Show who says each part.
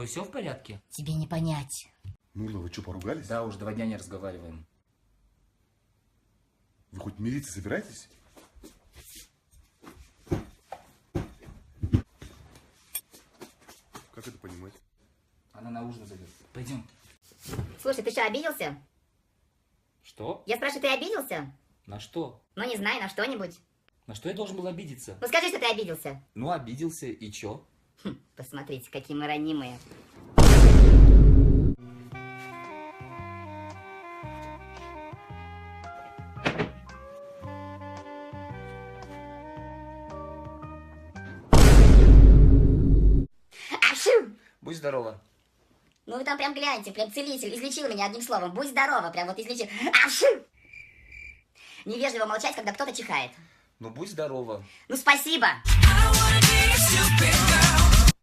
Speaker 1: тобой все в порядке?
Speaker 2: Тебе не понять.
Speaker 3: Нурло, вы что, поругались?
Speaker 1: Да, уже 2 дня не разговариваем.
Speaker 3: Вы хоть мириться собираетесь? Как это понимать?
Speaker 1: Она на ужин зовет. Пойдем.
Speaker 2: Слушай, ты что, обиделся?
Speaker 1: Что?
Speaker 2: Я спрашиваю, ты обиделся?
Speaker 1: На что?
Speaker 2: Ну, не знаю, на что-нибудь.
Speaker 1: На что я должен был обидеться?
Speaker 2: Ну, скажи, что ты обиделся.
Speaker 1: Ну, обиделся, и чё?
Speaker 2: Посмотрите, какие мы ранимые. Ашу!
Speaker 1: Будь здорова.
Speaker 2: Ну вы там прям гляньте, прям целитель, излечил меня одним словом. Будь здорова, прям вот излечил. Ашу! Невежливо молчать, когда кто-то чихает.
Speaker 1: Ну, будь здорова.
Speaker 2: Ну спасибо!
Speaker 4: I wanna be a stupid girl.